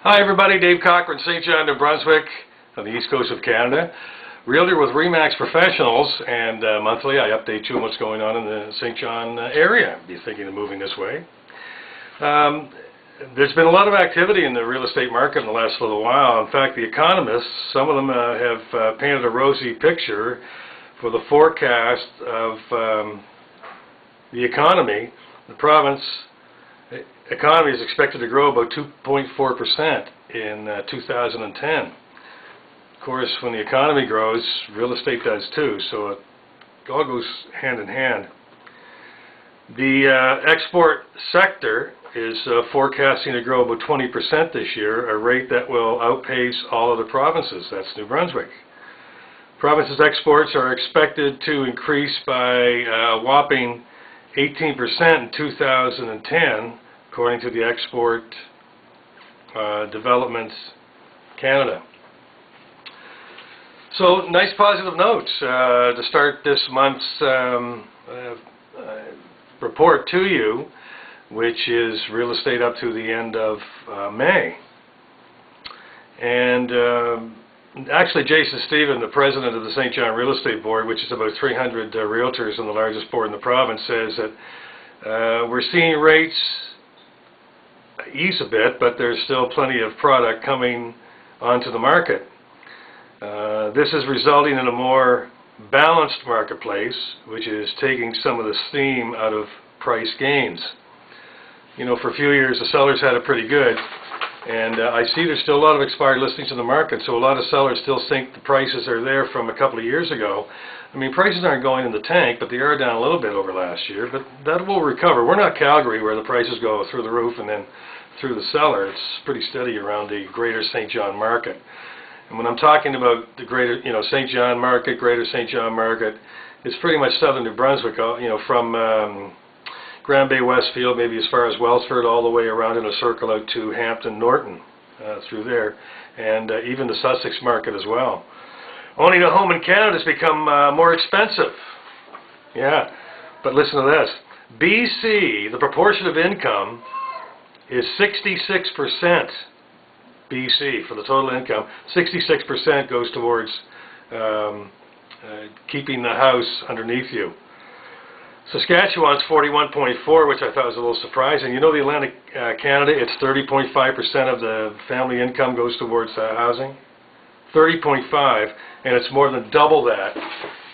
Hi everybody, Dave Cochrane, St. John, New Brunswick, on the east coast of Canada. Realtor with RE/MAX Professionals, and monthly I update you on what's going on in the St. John area. If you're thinking of moving this way. There's been a lot of activity in the real estate market in the last little while. In fact, the economists, some of them have painted a rosy picture for the forecast of the economy. The province economy is expected to grow about 2.4% in 2010. Of course, when the economy grows, real estate does too, so it all goes hand in hand. The export sector is forecasting to grow about 20% this year, a rate that will outpace all other provinces. That's New Brunswick. Province's exports are expected to increase by a whopping 18% in 2010, according to the Export Development Canada. So, nice positive notes to start this month's report to you, which is real estate up to the end of May. And actually, Jason Stephen, the president of the St. John Real Estate Board, which is about 300 realtors and the largest board in the province, says that we're seeing rates ease a bit, but there's still plenty of product coming onto the market. This is resulting in a more balanced marketplace, which is taking some of the steam out of price gains. You know, for a few years the sellers had it pretty good, and I see there's still a lot of expired listings in the market, so a lot of sellers still think the prices are there from a couple of years ago. I mean, prices aren't going in the tank, but they are down a little bit over last year, but that will recover. We're not Calgary where the prices go through the roof and then through the cellar. It's pretty steady around the greater St. John market. And when I'm talking about the greater, St. John market, greater St. John market, it's pretty much southern New Brunswick, from Grand Bay, Westfield, maybe as far as Wellsford, all the way around in a circle out to Hampton, Norton, through there, and even the Sussex market as well. Owning a home in Canada has become more expensive. Yeah, but listen to this. BC, the proportion of income is 66%. BC for the total income. 66% goes towards keeping the house underneath you. Saskatchewan's 41.4, which I thought was a little surprising. You know, the Atlantic Canada, it's 30.5% of the family income goes towards housing. 30.5, and it's more than double that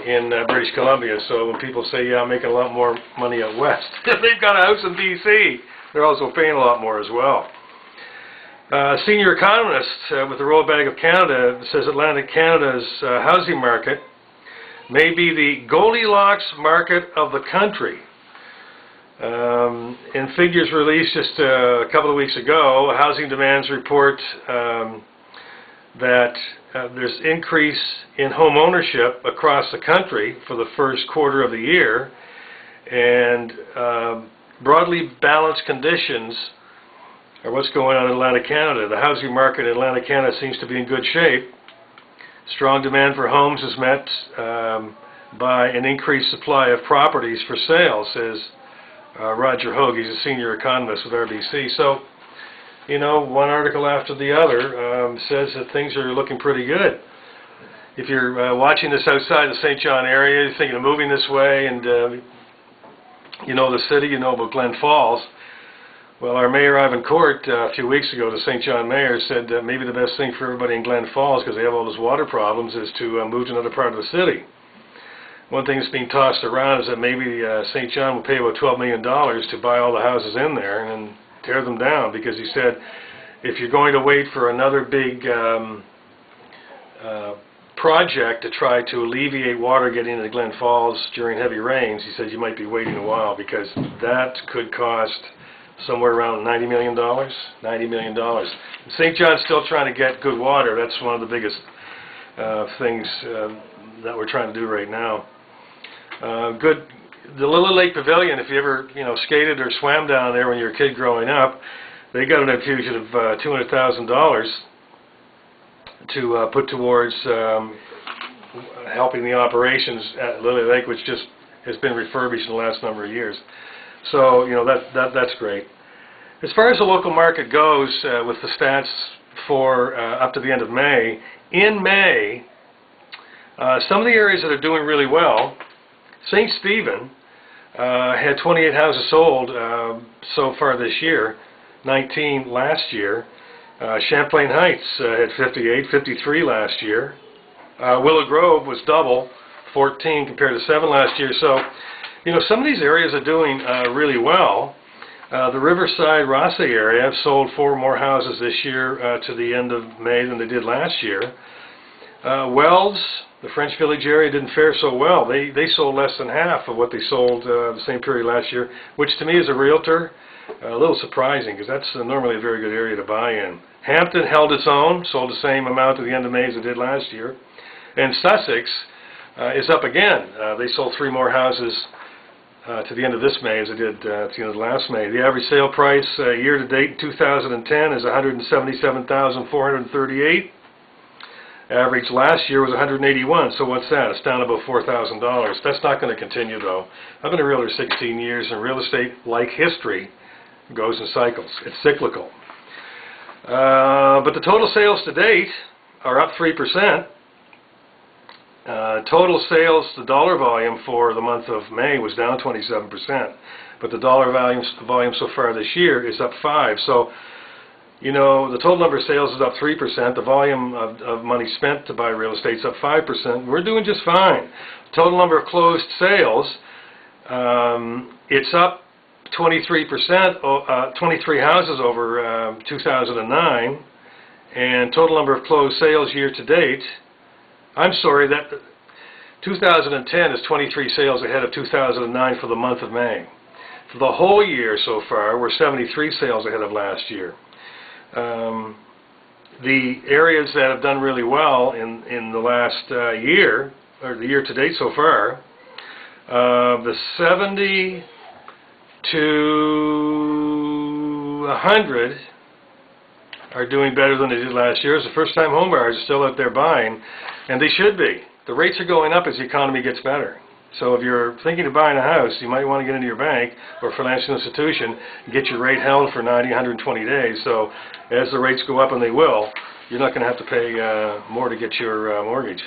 in British Columbia. So when people say, yeah, I'm making a lot more money out west, they've got a house in BC. They're also paying a lot more as well. Senior economist with the Royal Bank of Canada says Atlantic Canada's housing market may be the Goldilocks market of the country. In figures released just a couple of weeks ago, Housing Demands report that there's increase in home ownership across the country for the first quarter of the year, and broadly balanced conditions are what's going on in Atlantic Canada. The housing market in Atlantic Canada seems to be in good shape. Strong demand for homes is met by an increased supply of properties for sale, says Roger Hogue. He's a senior economist with RBC. So, one article after the other says that things are looking pretty good. If you're watching this outside the St. John area, you're thinking of moving this way, and you know the city, you know about Glen Falls. Well, our Mayor Ivan Court a few weeks ago, the St. John Mayor, said that maybe the best thing for everybody in Glen Falls, because they have all those water problems, is to move to another part of the city. One thing that's being tossed around is that maybe St. John will pay about $12 million to buy all the houses in there and then tear them down, because he said if you're going to wait for another big project to try to alleviate water getting into Glen Falls during heavy rains, he said you might be waiting a while, because that could cost somewhere around $90 million. $90 million. St. John's still trying to get good water. That's one of the biggest things that we're trying to do right now. The Lily Lake Pavilion, if you ever skated or swam down there when you were a kid growing up, they got an infusion of $200,000 to put towards helping the operations at Lily Lake, which just has been refurbished in the last number of years. So, that's great. As far as the local market goes, with the stats for up to the end of May. In May, some of the areas that are doing really well, St. Stephen had 28 houses sold so far this year, 19 last year. Champlain Heights had 58, 53 last year. Willow Grove was double, 14 compared to 7 last year. So, you know, some of these areas are doing really well. The Riverside Rossay area have sold 4 more houses this year to the end of May than they did last year. Wells, the French Village area, didn't fare so well. They sold less than half of what they sold the same period last year, which to me as a realtor, a little surprising, because that's normally a very good area to buy in. Hampton held its own, sold the same amount at the end of May as it did last year. And Sussex is up again. They sold 3 more houses to the end of this May as it did at the end of last May. The average sale price year to date in 2010 is $177,438. Average last year was $181. So what's that? It's down about $4,000. That's not going to continue, though. I've been a realtor 16 years, and real estate, like history, goes in cycles. It's cyclical. But the total sales to date are up 3%. Total sales, the dollar volume for the month of May was down 27%, but the dollar volume so far this year is up 5%. So, you know, the total number of sales is up 3%. The volume of money spent to buy real estate is up 5%. We're doing just fine. Total number of closed sales, it's up 23%, 23 houses over 2009, and total number of closed sales year to date. I'm sorry, that 2010 is 23 sales ahead of 2009 for the month of May. For the whole year so far, we're 73 sales ahead of last year. The areas that have done really well in the last year, or the year to date so far, the 70 to 100 are doing better than they did last year. As the first-time home buyers are still out there buying, and they should be. The rates are going up as the economy gets better. So if you're thinking of buying a house, you might want to get into your bank or financial institution and get your rate held for 90, 120 days. So as the rates go up, and they will, you're not going to have to pay more to get your mortgage.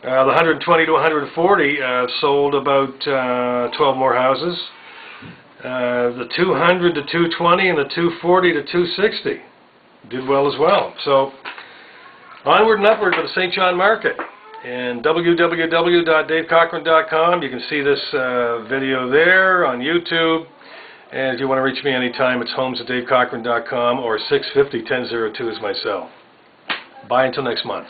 The 120 to 140 sold about 12 more houses. The 200 to 220 and the 240 to 260 did well as well. So onward and upward for the St. John market. And www.davecochrane.com. You can see this video there on YouTube. And if you want to reach me anytime, it's homes@davecochrane.com or 650-1002 is my cell. Bye until next month.